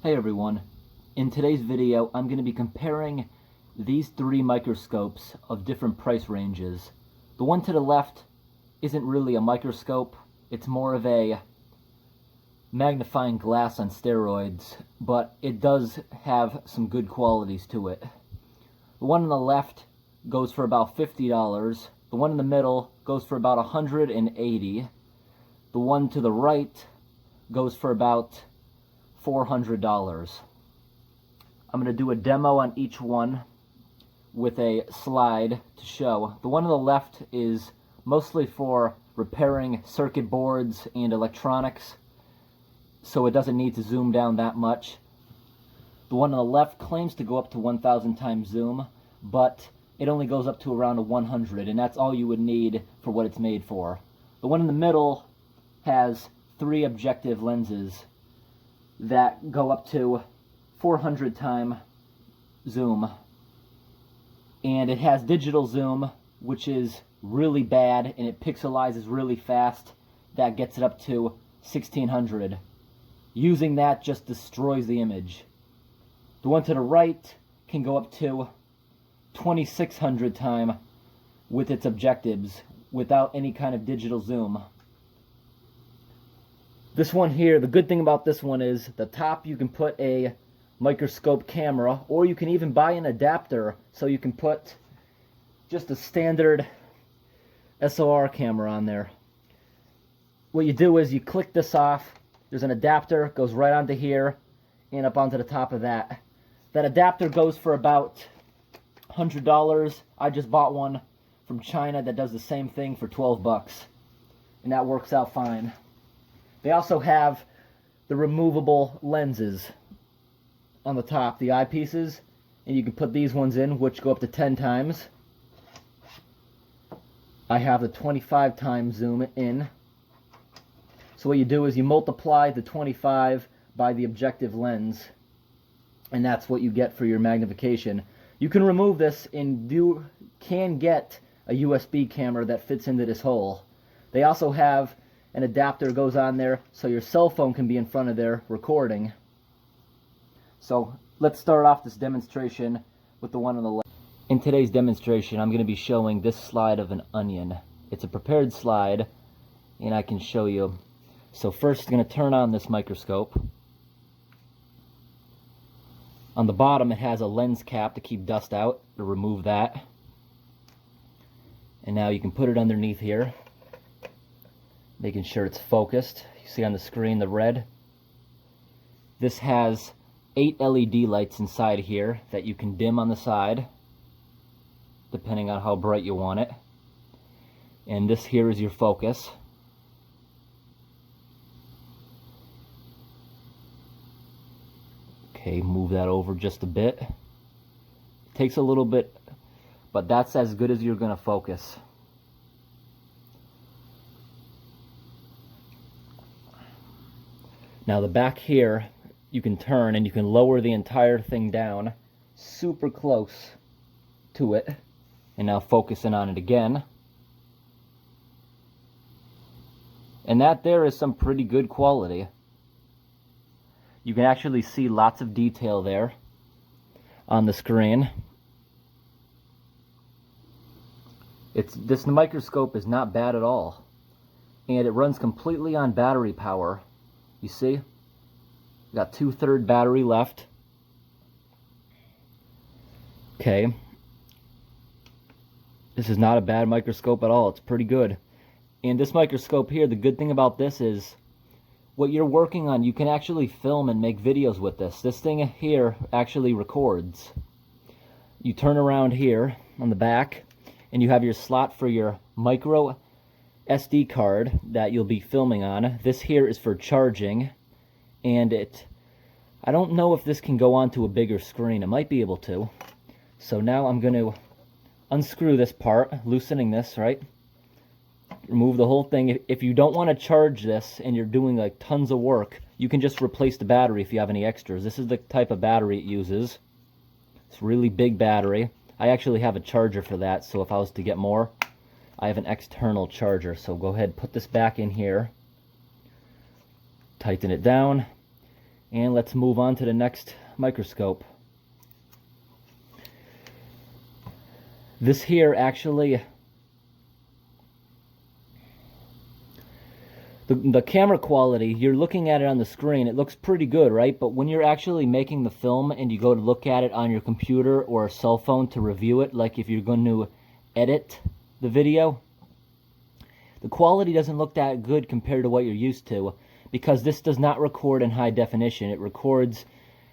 Hey everyone, in today's video I'm going to be comparing these three microscopes of different price ranges. The one to the left isn't really a microscope, it's more of a magnifying glass on steroids, but it does have some good qualities to it. The one on the left goes for about $50, the one in the middle goes for about $180, the one to the right goes for about $400. I'm going to do a demo on each one with a slide to show. The one on the left is mostly for repairing circuit boards and electronics, so it doesn't need to zoom down that much. The one on the left claims to go up to 1000 times zoom, but it only goes up to around a 100, and that's all you would need for what it's made for. The one in the middle has 3 objective lenses that go up to 400 time zoom, and it has digital zoom, which is really bad, and it pixelizes really fast. That gets it up to 1600. Using that just destroys the image. The one to the right can go up to 2600 time with its objectives without any kind of digital zoom. This one here, the good thing about this one is the top you can put a microscope camera, or you can even buy an adapter so you can put just a standard SLR camera on there. What you do is you click this off, there's an adapter, goes right onto here and up onto the top of that. That adapter goes for about $100. I just bought one from China that does the same thing for 12 bucks, and that works out fine. They also have the removable lenses on the top, the eyepieces, and you can put these ones in, which go up to 10 times. I have the 25 times zoom in. So what you do is you multiply the 25 by the objective lens, and that's what you get for your magnification. You can remove this, and you can get a USB camera that fits into this hole. They also have an adapter goes on there so your cell phone can be in front of there recording. So let's start off this demonstration with the one on the left. In today's demonstration I'm going to be showing this slide of an onion. It's a prepared slide and I can show you. So first I'm going to turn on this microscope. On the bottom it has a lens cap to keep dust out, to remove that. And now you can put it underneath here, making sure it's focused. You see on the screen the red. This has 8 LED lights inside here that you can dim on the side depending on how bright you want it. And this here is your focus. Okay, move that over just a bit. It takes a little bit, but that's as good as you're going to focus. Now the back here, you can turn and you can lower the entire thing down super close to it. And now focusing on it again. And that there is some pretty good quality. You can actually see lots of detail there on the screen. This microscope is not bad at all. And it runs completely on battery power. You see? Got 2/3 battery left. Okay. This is not a bad microscope at all. It's pretty good. And this microscope here, the good thing about this is what you're working on, you can actually film and make videos with this. This thing here actually records. You turn around here on the back and you have your slot for your micro SD card that you'll be filming on. This here is for charging, and I don't know if this can go onto a bigger screen. It might be able to. So now I'm going to unscrew this part, loosening this, right? Remove the whole thing. If you don't want to charge this and you're doing like tons of work, you can just replace the battery if you have any extras. This is the type of battery it uses. It's a really big battery. I actually have a charger for that, so if I was to get more, I have an external charger. So go ahead, put this back in here, tighten it down, And let's move on to the next microscope. This here actually, the camera quality, you're looking at it on the screen, it looks pretty good, right? But when you're actually making the film and you go to look at it on your computer or a cell phone to review it, like if you're going to edit the video, the quality doesn't look that good compared to what you're used to, because this does not record in high definition. It records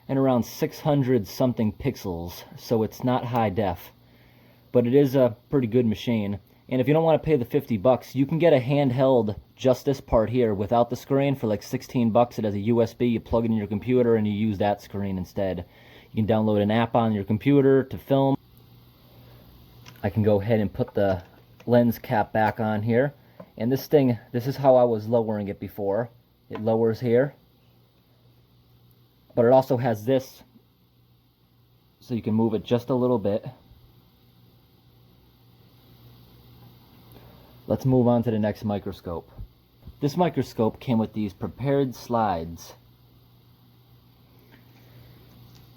in around 600 something pixels, so it's not high def. But it is a pretty good machine. And if you don't want to pay the 50 bucks, you can get a handheld, just this part here, without the screen for like 16 bucks. It has a USB, you plug it in your computer and you use that screen instead. You can download an app on your computer to film. I can go ahead and put the lens cap back on here. And this thing, this is how I was lowering it before. It lowers here. But it also has this, so you can move it just a little bit. Let's move on to the next microscope. This microscope came with these prepared slides.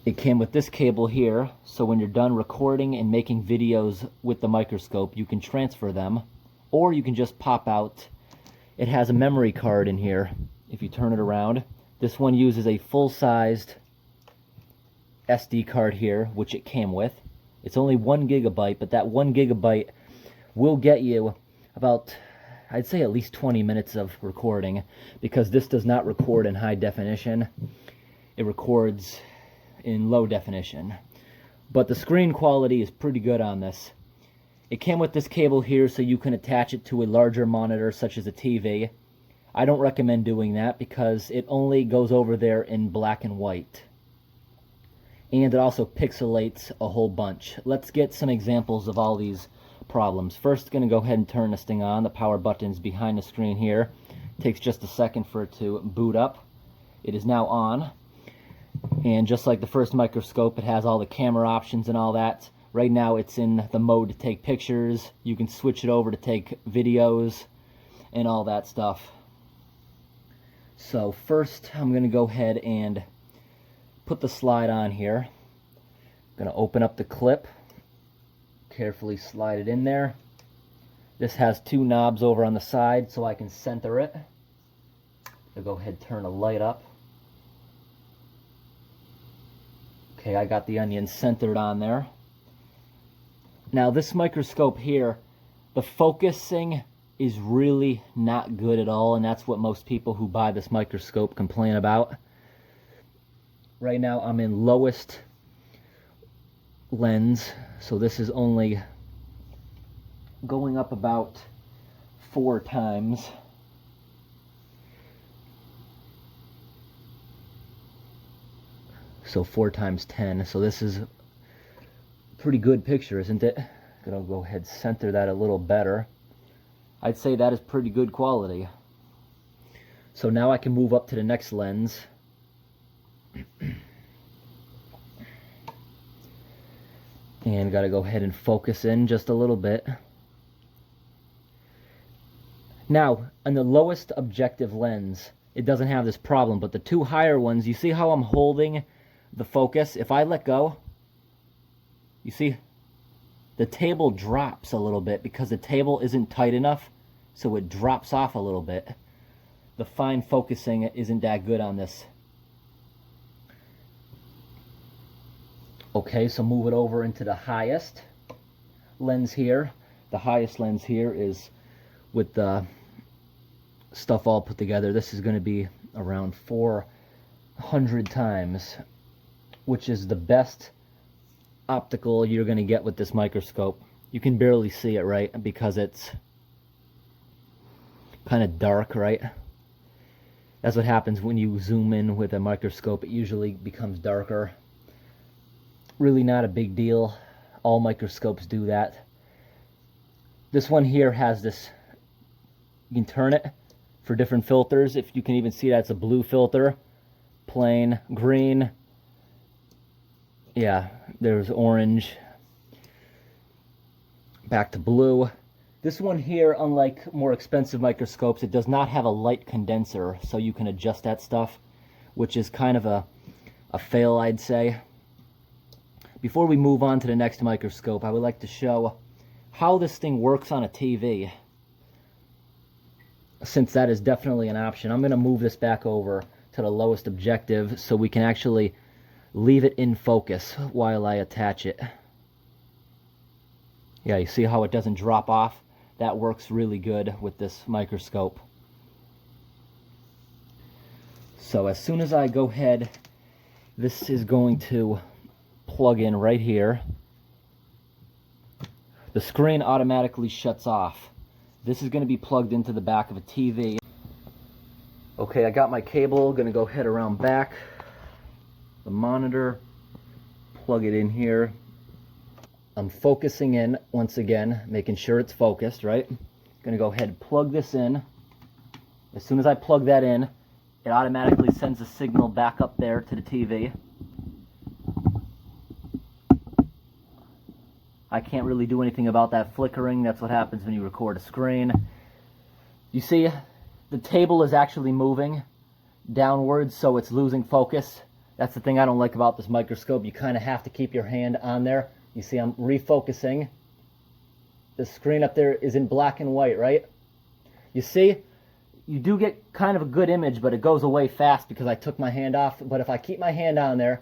It came with this cable here, so when you're done recording and making videos with the microscope, you can transfer them, or you can just pop out. It has a memory card in here. If you turn it around, this one uses a full-sized SD card here, which it came with. It's only 1 gigabyte, but that 1 gigabyte will get you about, I'd say, at least 20 minutes of recording, because this does not record in high definition. It records in low definition. But the screen quality is pretty good on this. It came with this cable here, so you can attach it to a larger monitor such as a TV. I don't recommend doing that because it only goes over there in black and white. And it also pixelates a whole bunch. Let's get some examples of all these problems. First, going to go ahead and turn this thing on. The power button's behind the screen here. Takes just a second for it to boot up. It is now on. And just like the first microscope, it has all the camera options and all that. Right now it's in the mode to take pictures. You can switch it over to take videos and all that stuff. So first, I'm going to go ahead and put the slide on here. I'm going to open up the clip. Carefully slide it in there. This has 2 knobs over on the side so I can center it. I'll go ahead and turn the light up. Okay, I got the onion centered on there. Now this microscope here, the focusing is really not good at all, and that's what most people who buy this microscope complain about. Right now I'm in lowest lens, so this is only going up about 4 times. So 4 times 10, so this is a pretty good picture, isn't it? Gonna go ahead and center that a little better. I'd say that is pretty good quality. So now I can move up to the next lens. And got to go ahead and focus in just a little bit. Now, on the lowest objective lens, it doesn't have this problem, but the 2 higher ones, you see how I'm holding the focus? If I let go, you see, the table drops a little bit because the table isn't tight enough, so it drops off a little bit. The fine focusing isn't that good on this. Okay, so move it over into the highest lens here. The highest lens here is with the stuff all put together. This is going to be around 400 times, which is the best optical you're going to get with this microscope. You can barely see it, right? Because it's kind of dark, right? That's what happens when you zoom in with a microscope. It usually becomes darker. Really not a big deal. All microscopes do that. This one here has this, you can turn it for different filters. If you can even see that, it's a blue filter, plain, green, yeah, there's orange, back to blue. This one here, unlike more expensive microscopes, it does not have a light condenser, so you can adjust that stuff. which is kind of a fail, I'd say. Before we move on to the next microscope, I would like to show how this thing works on a TV, since that is definitely an option. I'm going to move this back over to the lowest objective so we can actually leave it in focus while I attach it. Yeah, you see how it doesn't drop off? That works really good with this microscope. So as soon as I go ahead, this is going to plug in right here. The screen automatically shuts off. This is going to be plugged into the back of a TV. Okay, I got my cable, going to go head around back. The monitor, plug it in here. I'm focusing in once again, making sure it's focused, right? Going to go ahead and plug this in. As soon as I plug that in, it automatically sends a signal back up there to the TV. I can't really do anything about that flickering. That's what happens when you record a screen. You see, the table is actually moving downwards, so it's losing focus. That's the thing I don't like about this microscope. You kind of have to keep your hand on there. You see I'm refocusing. The screen up there is in black and white, right? You see, you do get kind of a good image, but it goes away fast because I took my hand off. But if I keep my hand on there,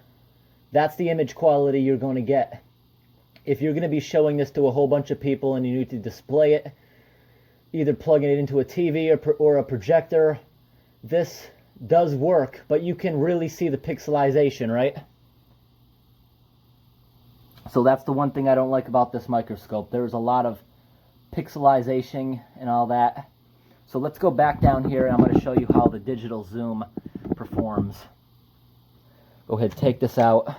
that's the image quality you're going to get. If you're going to be showing this to a whole bunch of people and you need to display it, either plugging it into a TV or a projector, this does work, but you can really see the pixelization, right? So that's the one thing I don't like about this microscope. There's a lot of pixelization and all that. So let's go back down here and I'm going to show you how the digital zoom performs. Go ahead, take this out.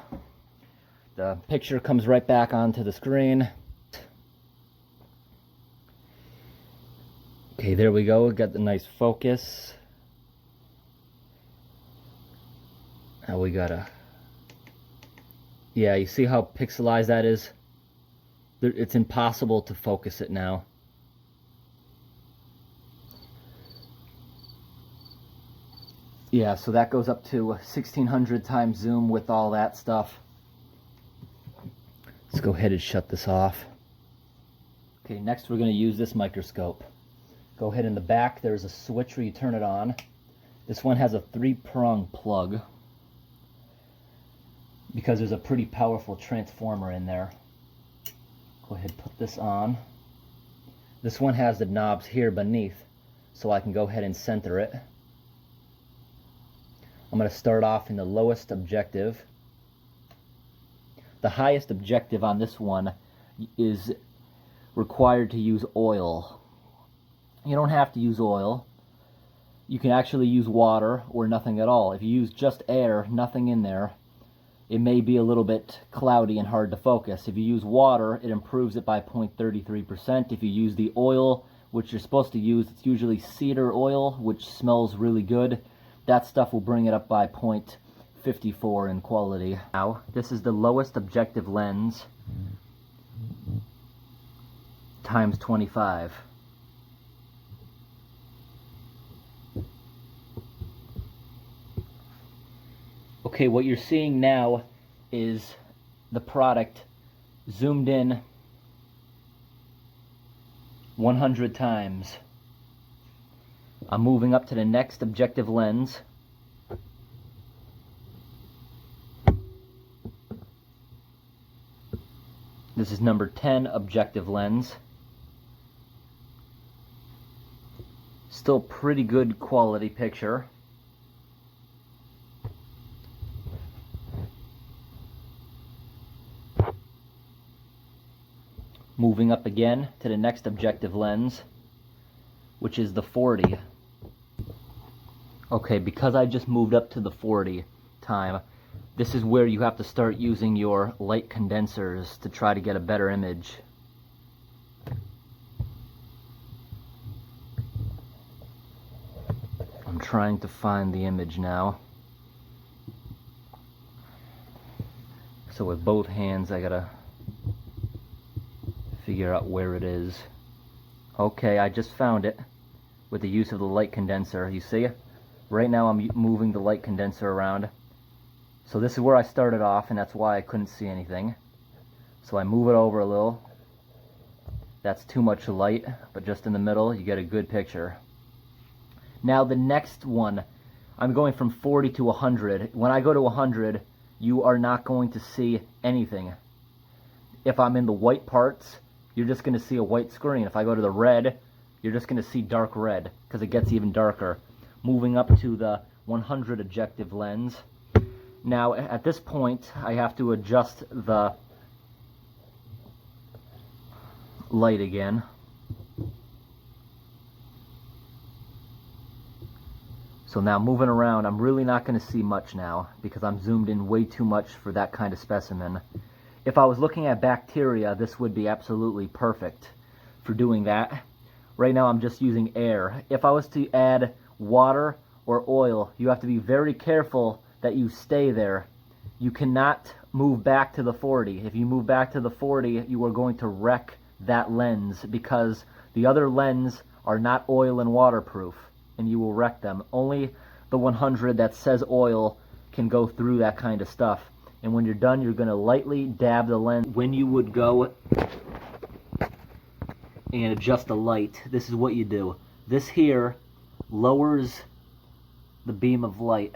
The picture comes right back onto the screen. Okay, there we go. Got the nice focus. Now we gotta... Yeah, you see how pixelized that is? It's impossible to focus it now. Yeah, so that goes up to 1600 times zoom with all that stuff. Let's go ahead and shut this off. Okay, next we're going to use this microscope. Go ahead in the back, there's a switch where you turn it on. This one has a 3-prong plug because there's a pretty powerful transformer in there. Go ahead and put this on. This one has the knobs here beneath, so I can go ahead and center it. I'm going to start off in the lowest objective. The highest objective on this one is required to use oil. You don't have to use oil. You can actually use water or nothing at all. If you use just air, nothing in there, it may be a little bit cloudy and hard to focus. If you use water, it improves it by 0.33%. If you use the oil, which you're supposed to use, it's usually cedar oil, which smells really good. That stuff will bring it up by 0.54 in quality. Now, this is the lowest objective lens times 25. Okay, what you're seeing now is the product zoomed in 100 times. I'm moving up to the next objective lens. This is number 10 objective lens. Still pretty good quality picture. Moving up again to the next objective lens, which is the 40. Okay, because I just moved up to the 40 time, this is where you have to start using your light condensers to try to get a better image. I'm trying to find the image now. So with both hands I gotta figure out where it is. Okay, I just found it with the use of the light condenser. You see? Right now I'm moving the light condenser around. So this is where I started off, and that's why I couldn't see anything. So I move it over a little. That's too much light, but just in the middle you get a good picture. Now the next one, I'm going from 40 to 100. When I go to 100, you are not going to see anything. If I'm in the white parts, you're just going to see a white screen. If I go to the red, you're just going to see dark red, because it gets even darker. Moving up to the 100 objective lens. Now at this point, I have to adjust the light again. So now moving around, I'm really not going to see much now because I'm zoomed in way too much for that kind of specimen. If I was looking at bacteria, this would be absolutely perfect for doing that. Right now I'm just using air. If I was to add water or oil, you have to be very careful that you stay there. You cannot move back to the 40. If you move back to the 40, you are going to wreck that lens because the other lens are not oil and waterproof, and you will wreck them. Only the 100 that says oil can go through that kind of stuff. And when you're done, you're going to lightly dab the lens. When you would go and adjust the light, this is what you do. This here lowers the beam of light.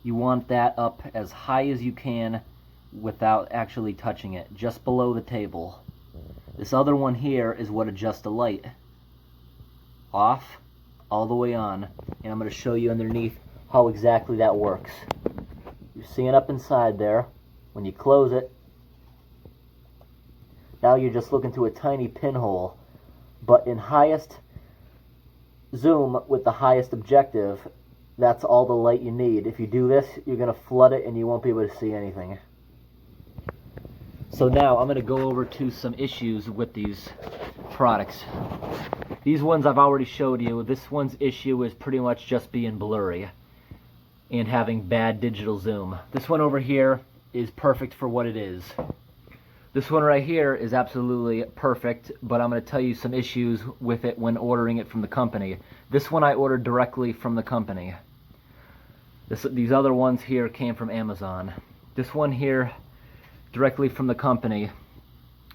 You want that up as high as you can without actually touching it, just below the table. This other one here is what adjusts the light. Off, all the way on. And I'm going to show you underneath how exactly that works. You're seeing up inside there. When you close it, now you're just looking to a tiny pinhole. But in highest zoom with the highest objective, that's all the light you need. If you do this, you're going to flood it and you won't be able to see anything. So now I'm going to go over to some issues with these products. These ones I've already showed you. This one's issue is pretty much just being blurry and having bad digital zoom. This one over here is perfect for what it is. This one right here is absolutely perfect, but I'm going to tell you some issues with it when ordering it from the company. This one I ordered directly from the company. These other ones here came from Amazon. This one here, directly from the company,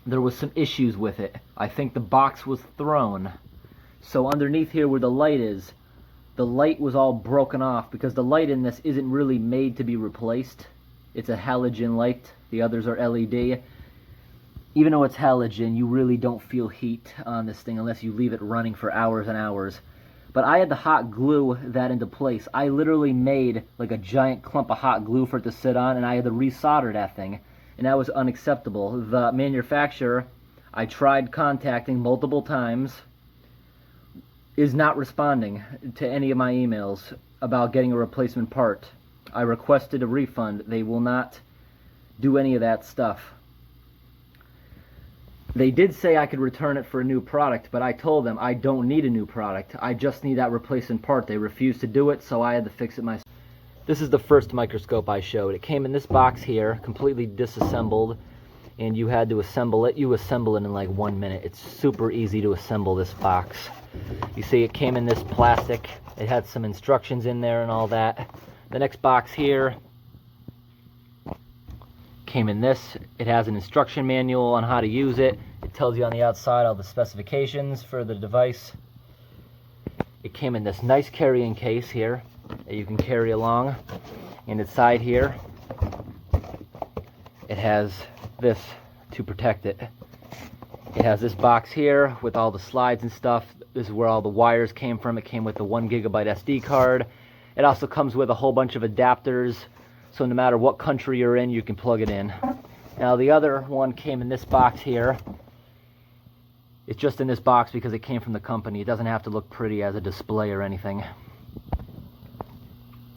there was some issues with it. I think the box was thrown. So underneath here where the light is, the light was all broken off because the light in this isn't really made to be replaced. It's a halogen light. The others are LED. Even though it's halogen, you really don't feel heat on this thing unless you leave it running for hours and hours. But I had to hot glue that into place. I literally made like a giant clump of hot glue for it to sit on, and I had to resolder that thing. And that was unacceptable. The manufacturer, I tried contacting multiple times, is not responding to any of my emails about getting a replacement part. I requested a refund. They will not do any of that stuff. They did say I could return it for a new product, but I told them I don't need a new product. I just need that replacement part. They refused to do it, so I had to fix it myself. This is the first microscope I showed. It came in this box here, completely disassembled, and you had to assemble it. You assemble it in like 1 minute. It's super easy to assemble this box. You see it came in this plastic. It had some instructions in there and all that. The next box here came in this. It has an instruction manual on how to use it. It tells you on the outside all the specifications for the device. It came in this nice carrying case here that you can carry along. And inside here, it has this to protect it. It has this box here with all the slides and stuff. This is where all the wires came from. It came with the 1 gigabyte SD card. It also comes with a whole bunch of adapters, so no matter what country you're in, you can plug it in. Now the other one came in this box here. It's just in this box because it came from the company. It doesn't have to look pretty as a display or anything.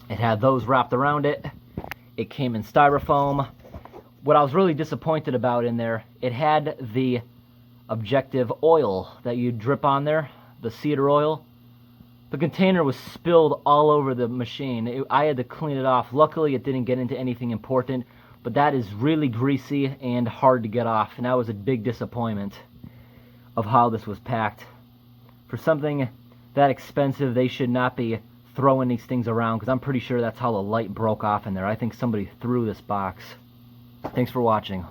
It had those wrapped around it. It came in styrofoam. What I was really disappointed about in there, it had the objective oil that you drip on there, the cedar oil. The container was spilled all over the machine. I had to clean it off. Luckily, it didn't get into anything important, but that is really greasy and hard to get off, and that was a big disappointment of how this was packed. For something that expensive, they should not be throwing these things around because I'm pretty sure that's how the light broke off in there. I think somebody threw this box. Thanks for watching.